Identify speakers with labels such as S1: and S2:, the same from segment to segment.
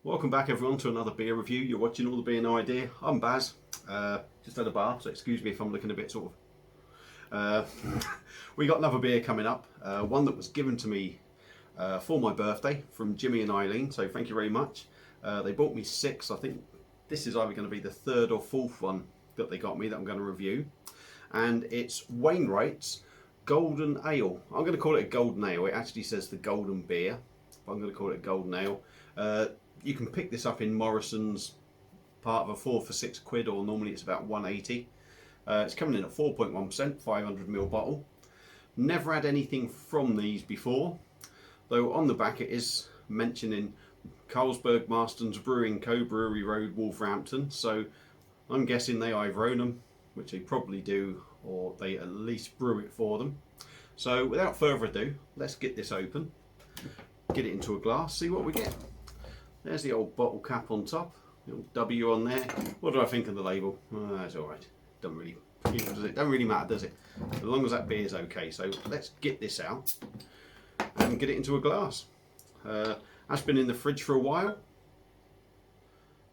S1: Welcome back everyone to another beer review. You're watching All the Beer No Idea. I'm Baz. Just had a bar, so excuse me if I'm looking a bit sort of... we got another beer coming up, one that was given to me for my birthday from Jimmy and Eileen, so thank you very much. They bought me 6. I think this is either going to be the 3rd or 4th one that they got me that I'm going to review. And it's Wainwright's Golden Ale. I'm going to call it a Golden Ale. It actually says the Golden Beer, but I'm going to call it a Golden Ale. You can pick this up in Morrison's, part of a 4 for £6, or normally it's about 180. It's coming in at 4.1%, 500ml bottle. Never had anything from these before, though on the back it is mentioning Carlsberg Marston's Brewing Co. Brewery Road, Wolverhampton. So I'm guessing they either own them, which they probably do, or they at least brew it for them. So without further ado, let's get this open, get it into a glass, see what we get. There's the old bottle cap on top, little W on there. What do I think of the label? Oh, that's alright. Doesn't really matter, does it? As long as that beer's okay. So let's get this out and get it into a glass. That's been in the fridge for a while.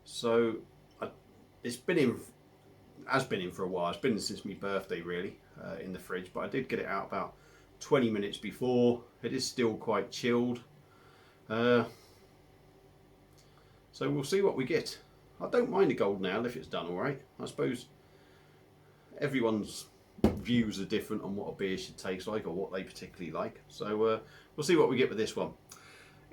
S1: So it's been in, has been in for a while. It's been in since my birthday really, in the fridge. But I did get it out about 20 minutes before. It is still quite chilled. So we'll see what we get. I don't mind a golden ale if it's done alright. I suppose everyone's views are different on what a beer should taste like or what they particularly like. So we'll see what we get with this one.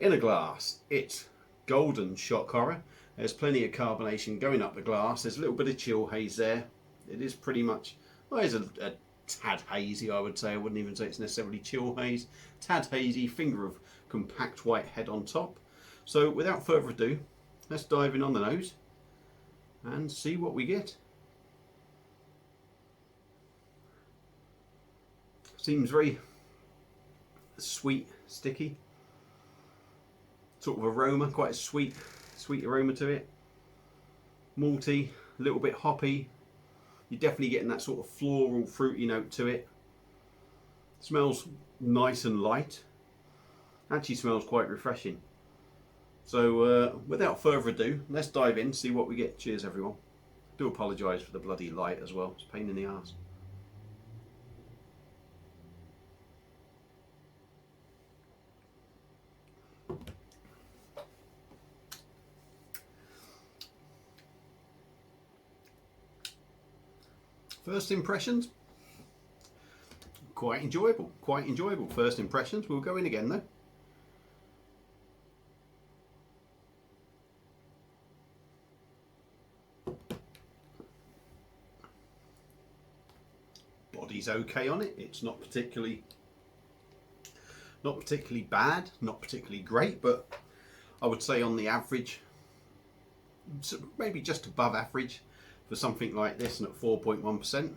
S1: In a glass, it's golden, shock horror. There's plenty of carbonation going up the glass. There's a little bit of chill haze there. It is pretty much, well, it's a tad hazy, I would say. I wouldn't even say it's necessarily chill haze. Tad hazy, finger of compact white head on top. So without further ado, let's dive in on the nose and see what we get. Seems very sweet, sticky. Sort of aroma, quite a sweet aroma to it. Malty, a little bit hoppy. You're definitely getting that sort of floral, fruity note to it. Smells nice and light. Actually smells quite refreshing. So without further ado, let's dive in, see what we get. Cheers everyone. I do apologise for the bloody light as well, it's a pain in the arse. First impressions, quite enjoyable first impressions. We'll go in again though. Body's okay on it. It's not particularly bad, not particularly great, but I would say on the average, so maybe just above average for something like this, and at 4.1%.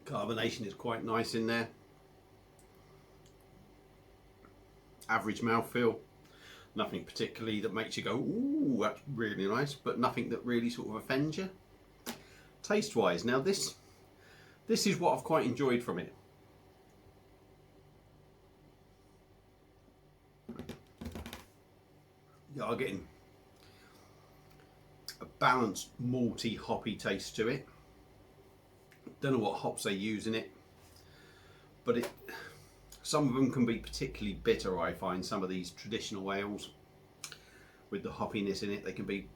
S1: Carbonation is quite nice in there. Average mouthfeel. Nothing particularly that makes you go, ooh, that's really nice, but nothing that really sort of offends you. Taste wise, now this is what I've quite enjoyed from it. You are getting a balanced malty hoppy taste to it. Don't know what hops they use in it, but some of them can be particularly bitter, I find. Some of these traditional ales with the hoppiness in it, they can be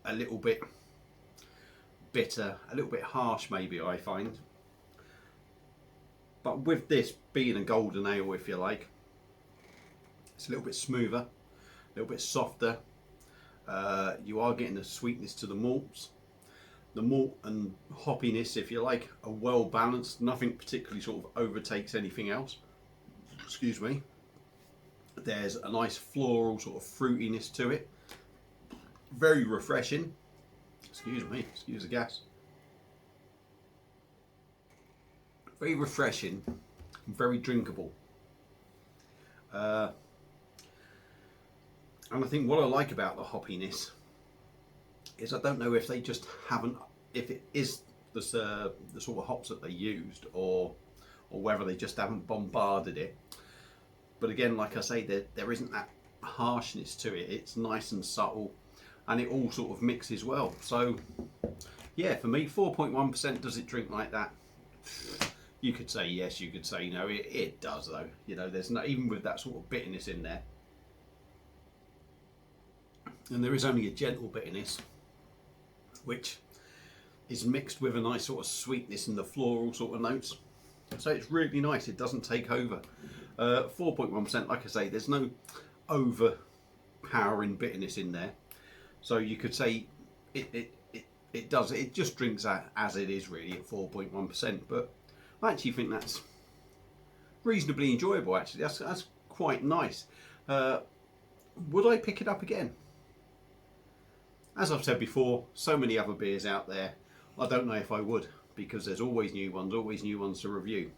S1: a little bit bitter, a little bit harsh maybe, I find. But with this being a golden ale, if you like, it's a little bit smoother, a little bit softer. You are getting the sweetness to the malts. The malt and hoppiness, if you like, are well balanced. Nothing particularly sort of overtakes anything else. Excuse me. There's a nice floral sort of fruitiness to it. Very refreshing. Excuse me, excuse the gas. Very refreshing, very drinkable. And I think what I like about the hoppiness is I don't know if they just haven't, if it is the sort of hops that they used, or or whether they just haven't bombarded it. But again, like I say, there isn't that harshness to it. It's nice and subtle, and it all sort of mixes well. So yeah, for me, 4.1%, does it drink like that? You could say yes, you could say no. It does though. You know, there's no, even with that sort of bitterness in there, and there is only a gentle bitterness, which is mixed with a nice sort of sweetness and the floral sort of notes. So it's really nice. It doesn't take over. 4.1%, like I say, there's no overpowering bitterness in there. So you could say it does. It just drinks that as it is really at 4.1%. But I actually think that's reasonably enjoyable. Actually, that's quite nice. Would I pick it up again? As I've said before, so many other beers out there. I don't know if I would, because there's always new ones to review.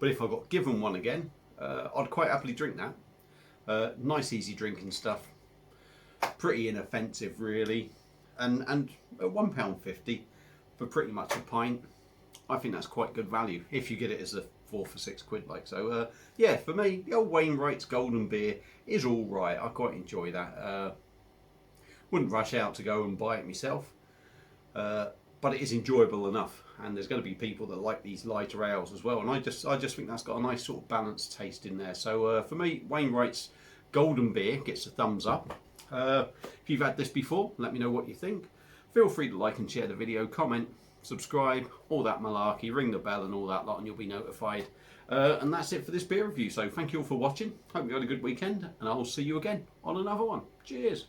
S1: But if I got given one again, I'd quite happily drink that. Nice easy drinking stuff, pretty inoffensive really, and at £1.50 for pretty much a pint, I think that's quite good value if you get it as a 4 for £6 like. So yeah, for me, the old Wainwright's Golden Beer is all right. I quite enjoy that. Wouldn't rush out to go and buy it myself, but it is enjoyable enough, and there's going to be people that like these lighter ales as well, and I just think that's got a nice sort of balanced taste in there. So for me, Wainwright's Golden Beer gets a thumbs up. If you've had this before, let me know what you think. Feel free to like and share the video, comment, subscribe, all that malarkey, ring the bell and all that lot, and you'll be notified. And that's it for this beer review. So thank you all for watching. Hope you had a good weekend, and I'll see you again on another one. Cheers.